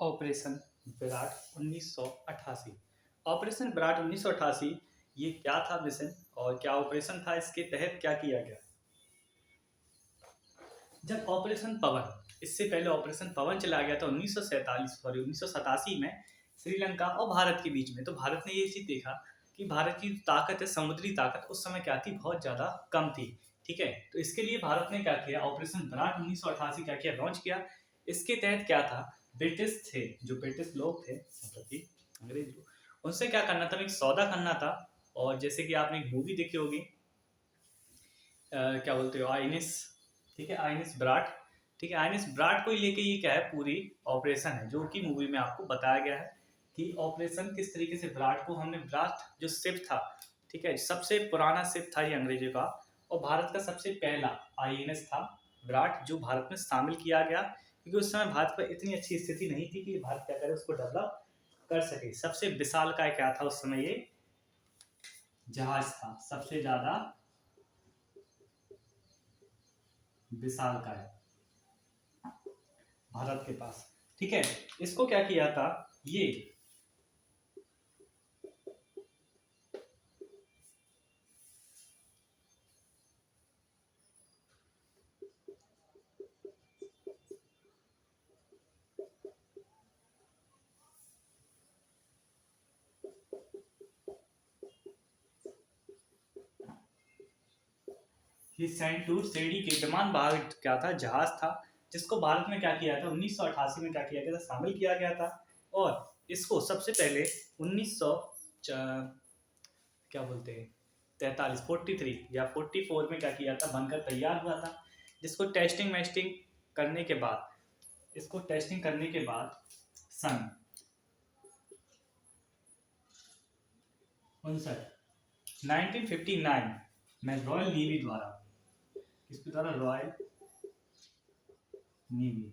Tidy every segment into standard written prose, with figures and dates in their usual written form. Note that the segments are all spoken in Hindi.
ऑपरेशन विराट 1988। ऑपरेशन विराट 1988 ये क्या था मिशन और क्या ऑपरेशन था, इसके तहत क्या किया गया? जब ऑपरेशन पवन, इससे पहले ऑपरेशन पवन चला गया था 1987 में श्रीलंका और भारत के बीच में। तो भारत ने ये चीज देखा कि भारत की ताकत है, समुद्री ताकत उस समय क्या थी, बहुत ज्यादा कम थी। ठीक है, तो इसके लिए भारत ने क्या किया, ऑपरेशन विराट 1988 क्या किया, लॉन्च किया। इसके तहत क्या था, ब्रिटिश थे, जो ब्रिटिश लोग थे मतलब कि अंग्रेज लोग, उनसे क्या करना था, एक सौदा करना था। और जैसे कि आपने एक मूवी देखी होगी, क्या बोलते हो, आईएनएस, ठीक है, आईएनएस विराट। ठीक है, आईएनएस विराट को ही लेके ये क्या है, पूरी ऑपरेशन है, जो कि मूवी में आपको बताया गया है कि ऑपरेशन किस तरीके से विराट को हमने, विराट जो शिप था, ठीक है, सबसे पुराना शिप था ये अंग्रेजों का, और भारत का सबसे पहला आईएनएस था विराट, जो भारत में शामिल किया गया, क्योंकि उस समय भारत पर इतनी अच्छी स्थिति नहीं थी कि भारत क्या करे, उसको डेवलप कर सके। सबसे विशाल का क्या था उस समय, ये जहाज था, सबसे ज्यादा विशाल का है भारत के पास। ठीक है, इसको क्या किया था, ये सेंट टू सेडी के विमान वाहक क्या था, जहाज था, जिसको भारत में क्या किया था, 1988 में क्या किया गया था, शामिल किया गया था। और इसको सबसे पहले 1900 क्या बोलते हैं, 43 या 44 में क्या किया था, बनकर तैयार हुआ था। जिसको टेस्टिंग मेस्टिंग करने के बाद, इसको टेस्टिंग करने के बाद सन 1959 में रॉयल नेवी द्वारा, किसके द्वारा, रॉयल नेवी,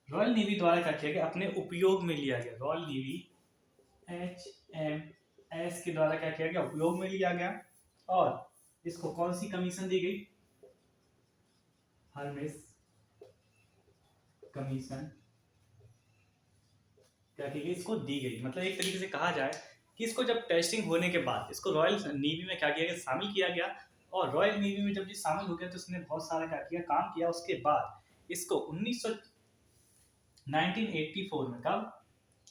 रॉयल नेवी द्वारा क्या किया गया, अपने उपयोग में लिया गया। रॉयल नेवी HMS के द्वारा क्या किया गया, उपयोग में लिया गया। और इसको कौन सी कमीशन दी गई, हर्मेस कमीशन क्या की गई, इसको दी गई। मतलब एक तरीके से कहा जाए कि इसको जब टेस्टिंग होने के बाद इसको रॉयल नेवी में क्या किया गया, शामिल किया गया। और रॉयल नेवी में जब ये शामिल हो गया तो इसने बहुत सारा क्या किया, काम किया। उसके बाद इसको 1984 में, कब,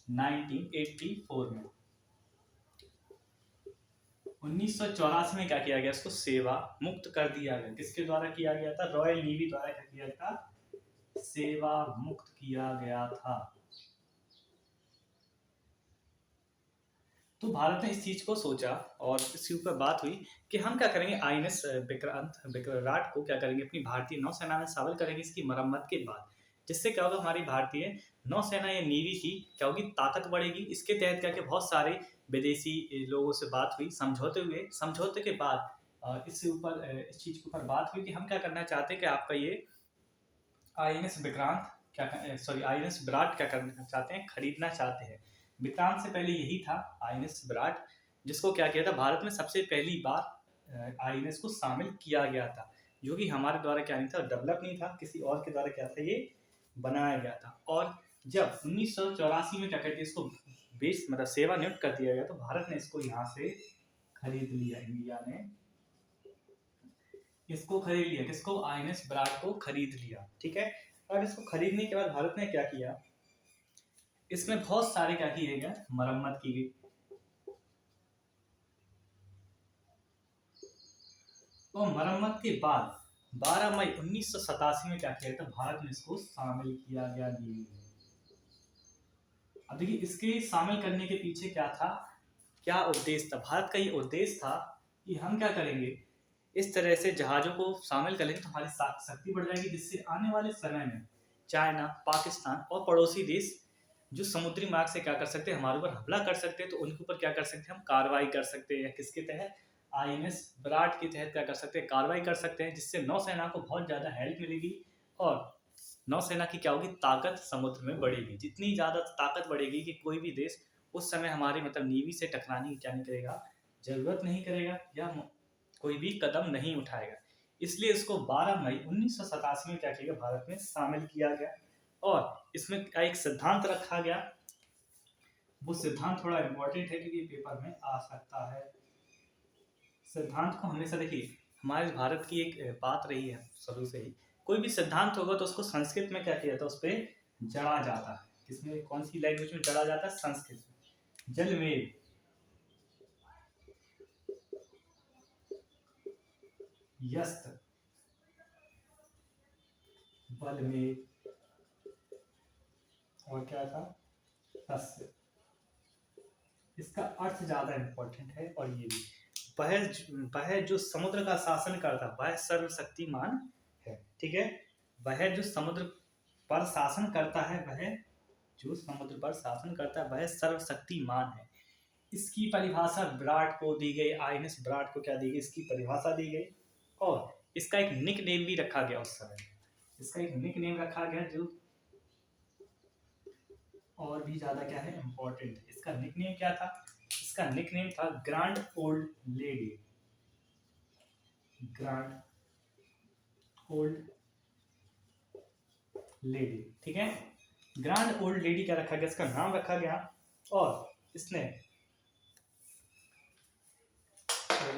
1984 में, 1984 में क्या किया गया, इसको सेवा मुक्त कर दिया गया। किसके द्वारा किया गया था, रॉयल नेवी द्वारा क्या किया था, सेवा मुक्त किया गया था। तो भारत ने इस चीज को सोचा और इसके ऊपर बात हुई कि हम क्या करेंगे, आईएनएस विराट को क्या करेंगे, अपनी भारतीय नौसेना में शामिल करेंगे इसकी मरम्मत के बाद। जिससे क्या होगा, हमारी भारतीय नौसेना या नेवी की क्या होगी, ताकत बढ़ेगी। इसके तहत क्या कि बहुत सारे विदेशी लोगों से बात हुई, समझौते हुए। समझौते के बाद इससे ऊपर, इस चीज के ऊपर बात हुई कि हम क्या करना चाहते हैं कि आपका ये आईएनएस विक्रांत क्या, सॉरी, आईएनएस विराट क्या करना चाहते हैं, खरीदना चाहते हैं। विक्रांत से पहले यही था आईएनएस विराट, जिसको क्या किया था, भारत में सबसे पहली बार आईएनएस को शामिल किया गया था, जो कि हमारे द्वारा क्या नहीं था, डेवलप नहीं था, किसी और के द्वारा क्या था, ये बनाया गया था। और जब 1984 में क्या कहते हैं, इसको बेस मतलब सेवानिवृत्त कर दिया गया, तो भारत ने इसको यहाँ से खरीद लिया, इंडिया ने इसको खरीद लिया। किसको, आईएनएस विराट को खरीद लिया। ठीक है, और इसको खरीदने के बाद भारत ने क्या किया, इसमें बहुत सारे क्या किए गए, मरम्मत की गई। और मरम्मत के बाद 12 मई 1987 में क्या किया था, भारत ने इसको शामिल किया गया नेवी में। अब देखिए, इसके शामिल करने के पीछे क्या था, क्या उद्देश्य था। भारत का ये उद्देश्य था कि हम क्या करेंगे, इस तरह से जहाजों को शामिल करेंगे तो हमारी शक्ति बढ़ जाएगी, जिससे आने वाले समय में चाइना, पाकिस्तान और पड़ोसी देश जो समुद्री मार्ग से क्या कर सकते हैं, हमारे ऊपर हमला कर सकते हैं, तो उनके ऊपर क्या कर सकते हैं, हम कार्रवाई कर सकते हैं। या किसके तहत, आईएनएस विराट के तहत क्या कर सकते हैं, कार्रवाई कर सकते हैं, जिससे नौसेना को बहुत ज्यादा हेल्प मिलेगी। और नौसेना की क्या होगी, ताकत समुद्र में बढ़ेगी। जितनी ज्यादा ताकत बढ़ेगी कि कोई भी देश उस समय हमारी मतलब नेवी से टकराने की क्या नहीं करेगा, जरूरत नहीं करेगा, या कोई भी कदम नहीं उठाएगा। इसलिए इसको 12 मई 1987 में क्या किया गया, भारत में शामिल किया गया। और इसमें एक सिद्धांत रखा गया, वो सिद्धांत थोड़ा इंपॉर्टेंट है क्योंकि पेपर में आ सकता है। सिद्धांत को हमेशा देखिए, हमारे भारत की एक बात रही है शुरू से ही, कोई भी सिद्धांत होगा तो उसको संस्कृत में क्या किया जाता है, उस पर जड़ा जाता है। किसमें, कौन सी लैंग्वेज में जड़ा जाता है, संस्कृत में। जल में यस्त बल में, और क्या था, तस्य। इसका अर्थ ज्यादा इंपॉर्टेंट है। और ये भी, वह जो समुद्र का शासन करता वह सर्वशक्तिमान है। ठीक है, वह जो समुद्र पर शासन करता है, वह जो समुद्र पर शासन करता है वह सर्वशक्तिमान है। इसकी परिभाषा विराट को दी गई, आईएनएस विराट को क्या दी गई, इसकी परिभाषा दी गई। और इसका एक निक नेम भी रखा गया उस समय, इसका एक निक नेम रखा गया जो और भी ज्यादा क्या है, इंपॉर्टेंट। इसका निक नेम क्या था, इसका निक नेम था grand old lady. Grand old lady, ठीक है। ग्रैंड ओल्ड लेडी क्या रखा गया, इसका नाम रखा गया। और इसने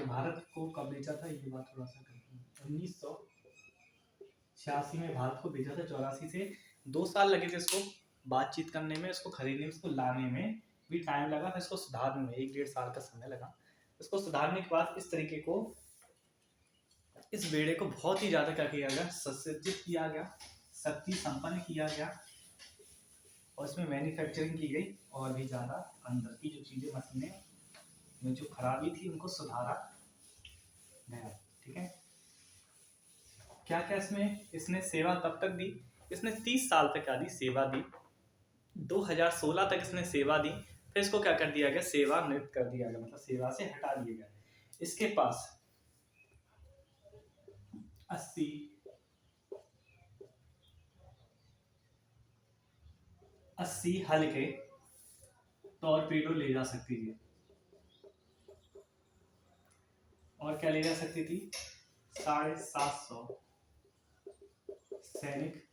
भारत को कब बेचा था, ये बात थोड़ा सा करते हैं। 1986 में भारत को बेचा था। 84 से 2 साल लगे थे इसको बातचीत करने में, इसको खरीदने में, इसको लाने में भी टाइम लगा, फिर इसको सुधारने में 1-1.5 साल का समय लगा। इसको सुधारने के बाद इस तरीके को, इस बेड़े को बहुत ही ज्यादा क्या किया गया, सुसज्जित किया गया, शक्ति संपन्न किया गया। और इसमें मैन्युफैक्चरिंग की गई, और भी ज्यादा अंदर की जो चीजें, मशीनें में जो खराबी थी उनको सुधारा गया। ठीक है, क्या क्या इसमें इसने सेवा तब तक दी, इसने 30 साल तक क्या दी, सेवा दी। 2016 तक इसने सेवा दी, फिर इसको क्या कर दिया गया, सेवानिवृत्त कर दिया गया, मतलब सेवा से हटा दिया गया। इसके पास 80 हल्के टॉर्पीडो ले जा सकती थी। और क्या ले जा सकती थी, 750 सैनिक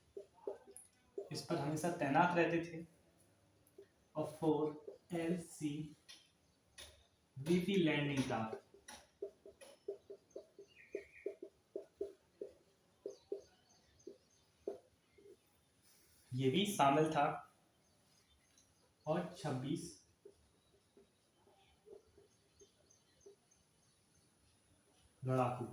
इस पर हमेशा तैनात रहते थे। और 4 LCVP लैंडिंग क्राफ्ट, ये भी शामिल था। और 26 लड़ाकू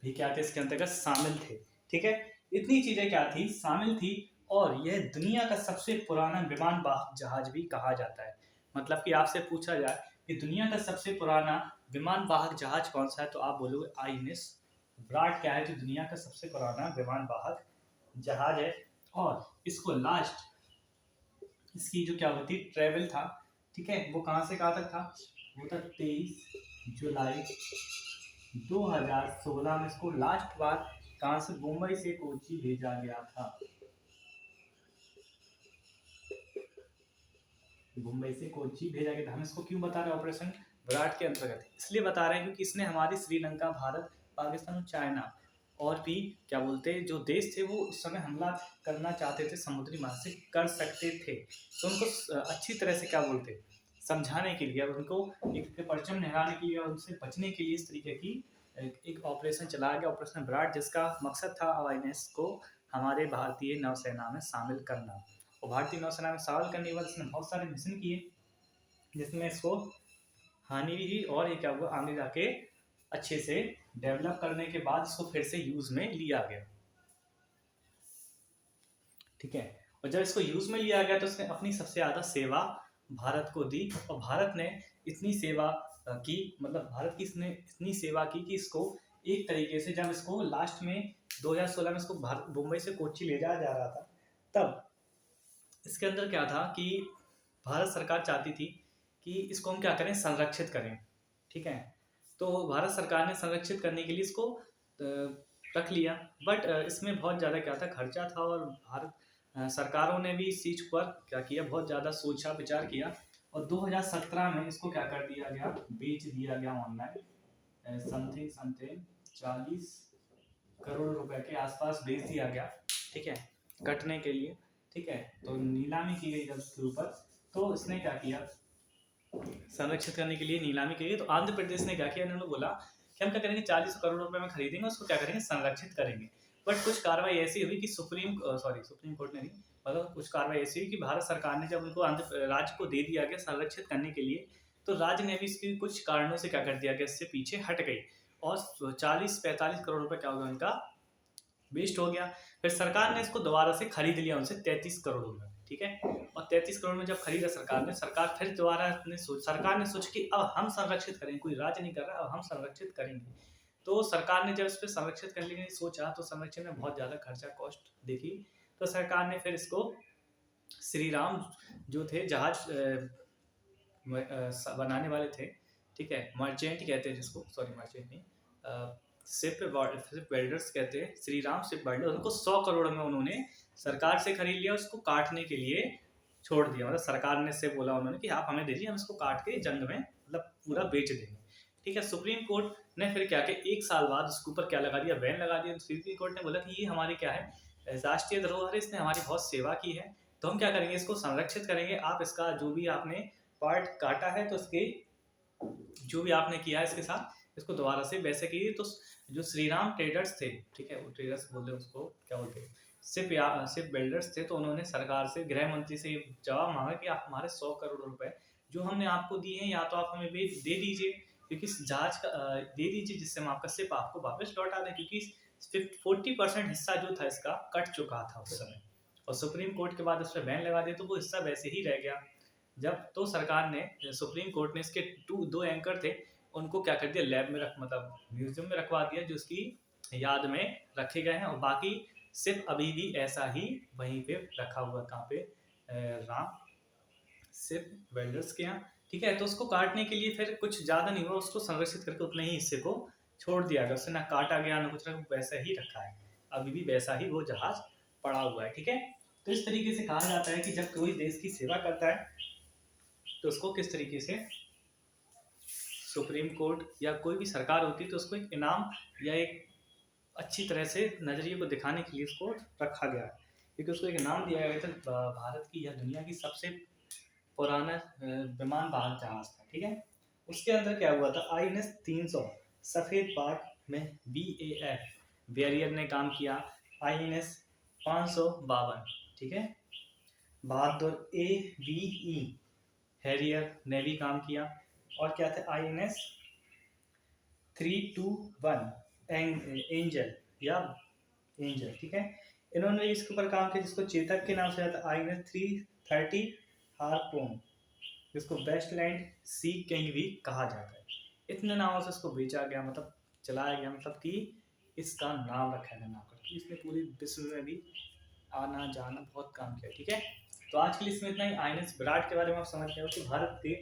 भी क्या थे, इसके अंतर्गत शामिल थे। ठीक है, इतनी चीजें क्या थी, शामिल थी। और यह दुनिया का सबसे पुराना विमान वाहक जहाज भी कहा जाता है। मतलब कि आपसे पूछा जाए कि दुनिया का सबसे पुराना विमान वाहक जहाज कौन सा है, तो आप बोलोगे आईएनएस विराट क्या है, जो दुनिया का सबसे पुराना विमान वाहक जहाज है। और इसको लास्ट, इसकी जो क्या होती ट्रेवल था, ठीक है, वो कहाँ से कहाँ तक था, वो था 23 जुलाई 2016 में इसको लास्ट बार कहाँ से, मुंबई से कोची भेजा गया था। मुंबई से कोची भेजा गया था। हम इसको क्यों बता रहे हैं ऑपरेशन विराट के अंतर्गत, इसलिए बता रहे हैं क्योंकि इसने हमारी श्रीलंका, भारत, पाकिस्तान और चाइना और भी क्या बोलते हैं जो देश थे, वो उस समय हमला करना चाहते थे, समुद्री मार्ग से कर सकते थे। तो उनको अच्छी तरह से क्या बोलते समझाने के लिए, और उनको एक परचम लहराने के लिए, और उनसे बचने के लिए इस तरीके की एक ऑपरेशन चलाया गया, ऑपरेशन विराट, जिसका मकसद था आईएनएस को हमारे भारतीय नौसेना में शामिल करना। और भारतीय नौसेना में शामिल करने के बाद इसने बहुत सारे मिशन किए, जिसमें इसको हानि भी हुई, और ये क्या हुआ, आगे जाके अच्छे से डेवलप करने के बाद इसको फिर से यूज में लिया गया। ठीक है, और जब इसको यूज में लिया गया तो इसने अपनी सबसे ज्यादा सेवा भारत को दी। और भारत ने इतनी सेवा की, मतलब भारत की इसने इतनी सेवा की कि इसको एक तरीके से, जब इसको लास्ट में 2016 में इसको मुंबई से कोच्चि ले जाया जा रहा था, तब इसके अंदर क्या था कि भारत सरकार चाहती थी कि इसको हम क्या करें, संरक्षित करें। ठीक है, तो भारत सरकार ने संरक्षित करने के लिए इसको रख लिया। बट इसमें बहुत ज़्यादा क्या था, खर्चा था, और भारत सरकारों ने भी इस चीज़ पर क्या किया, बहुत ज़्यादा सोचा विचार किया। और 2017 में इसको क्या कर दिया गया, बेच दिया गया ऑनलाइन। समथिंग 40 करोड़ रुपए के आसपास बेच दिया गया, ठीक है, कटने के लिए, ठीक है। तो नीलामी की गई जब उसके ऊपर, तो इसने क्या किया, संरक्षित करने के लिए नीलामी की गई। तो आंध्र प्रदेश ने क्या किया, इन्होंने बोला कि हम क्या करेंगे, 40 करोड़ रुपए में खरीदेंगे, उसको क्या करेंगे, संरक्षित करेंगे। बट कुछ कार्रवाई ऐसी हुई कि सुप्रीम कोर्ट ने नहीं, मतलब कुछ कार्रवाई ऐसी हुई कि भारत सरकार ने जब उनको आंध्र राज्य को दे दिया गया संरक्षित करने के लिए, तो राज्य ने भी इसकी कुछ कारणों से क्या कर दिया गया, इससे पीछे हट गई, और 40-45 करोड़ रुपए क्या हो गया उनका, वेस्ट हो गया। फिर सरकार ने इसको दोबारा से खरीद लिया उनसे 33 करोड़ में, ठीक है। और 33 करोड़ में जब खरीदा सरकार ने, सरकार फिर दोबारा सरकार ने सोचा कि अब हम संरक्षित करेंगे, कोई राज्य नहीं कर रहा, अब हम संरक्षित करेंगे। तो सरकार ने जब इस पर संरक्षित करने के लिए सोचा, तो संरक्षण में बहुत ज़्यादा खर्चा कॉस्ट देखी, तो सरकार ने फिर इसको श्री राम जो थे जहाज बनाने वाले थे, ठीक है, मर्चेंट कहते हैं जिसको, सॉरी मर्चेंट नहीं, शिप बिल्डर्स कहते हैं, श्री राम शिप बिल्डर, उनको 100 करोड़ में उन्होंने सरकार से खरीद लिया, उसको काटने के लिए छोड़ दिया। मतलब सरकार ने से बोला उन्होंने कि आप हमें दीजिए, हम इसको काट के जंग में मतलब पूरा बेच देंगे, ठीक है। सुप्रीम कोर्ट ने फिर क्या किया, 1 साल बाद उसके ऊपर क्या लगा दिया, बैन लगा दिया। सुप्रीम कोर्ट ने बोला कि ये हमारी क्या है, राष्ट्रीय धरोहर है, इसने हमारी बहुत सेवा की है, तो हम क्या करेंगे, इसको संरक्षित करेंगे। आप इसका जो भी आपने पार्ट काटा है, तो इसके जो भी आपने किया है इसके साथ, इसको दोबारा से वैसे कीजिए। तो जो श्री राम ट्रेडर्स थे, ठीक है, वो ट्रेडर्स बोलते हैं उसको, क्या बोलते हैं, शिप बिल्डर्स थे, तो उन्होंने सरकार से, गृह मंत्री से जवाब मांगा कि आप हमारे 100 करोड़ रुपए जो हमने आपको दिए हैं, या तो आप हमें दे दीजिए, क्योंकि जहाज का दे दीजिए, जिससे हम आपका शिप आपको वापस लौटा दें, क्योंकि 40% हिस्सा जो था इसका कट चुका था उस समय, और सुप्रीम कोर्ट के बाद उस पर बैन लगा दिया, तो वो हिस्सा वैसे ही रह गया। जब तो सरकार ने, सुप्रीम कोर्ट ने इसके दो एंकर थे, उनको क्या कर दिया, लैब में मतलब म्यूजियम में रखवा दिया, जो उसकी याद में रखे गए हैं, और बाकी सिर्फ अभी भी ऐसा ही वहीं पे रखा हुआ, कहाँ पे, राम सिर्फ वेल्डर्स के यहाँ, ठीक है। तो उसको काटने के लिए फिर कुछ ज़्यादा नहीं हुआ, उसको संरक्षित करके उतने ही हिस्से को छोड़ दिया गया, उससे ना काटा गया ना कुछ, वैसा ही रखा है, अभी भी वैसा ही वो जहाज पड़ा हुआ है, ठीक है। तो इस तरीके से कहा जाता है कि जब कोई देश की सेवा करता है, तो उसको किस तरीके से सुप्रीम कोर्ट या कोई भी सरकार होती है, तो उसको एक इनाम या एक अच्छी तरह से नजरिए को दिखाने के लिए उसको रखा गया है, क्योंकि उसको एक नाम दिया गया था, भारत की या दुनिया की सबसे पुराना विमान वाहक जहाज था, ठीक है। उसके अंदर क्या हुआ था, INS 300 सफेद पार्क में BAF वेरियर ने काम किया, INS 552, ठीक है, बहादुर AVE हैरियर ने भी काम किया, और क्या थे, INS 321 एंजल या एंजल, ठीक है। इन्होंने इसके ऊपर काम किया, जिसको चेतक के नाम से आता है, INS 330 हार्पून, जिसको वेस्टलैंड सी किंग भी कहा जाता है। इतने नामों से इसको बेचा गया, मतलब चलाया गया, मतलब कि इसका नाम रखा गया, नाम करके इसने पूरे विश्व में भी आना जाना बहुत काम किया, ठीक है। तो आज के लिए इसमें इतना ही। INS विराट के बारे में आप समझ गए हो कि भारत के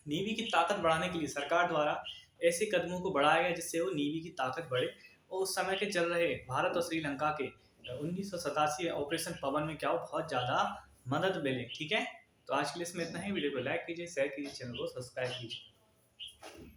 नेवी की ताकत बढ़ाने के लिए सरकार द्वारा ऐसे कदमों को बढ़ाया गया, जिससे वो नेवी की ताकत बढ़े, और उस समय के चल रहे भारत और श्रीलंका के 1987 ऑपरेशन पवन में क्या हो, बहुत ज़्यादा मदद मिले, ठीक है। तो आज के लिए इसमें इतना ही। वीडियो को लाइक कीजिए, शेयर कीजिए, चैनल को सब्सक्राइब कीजिए।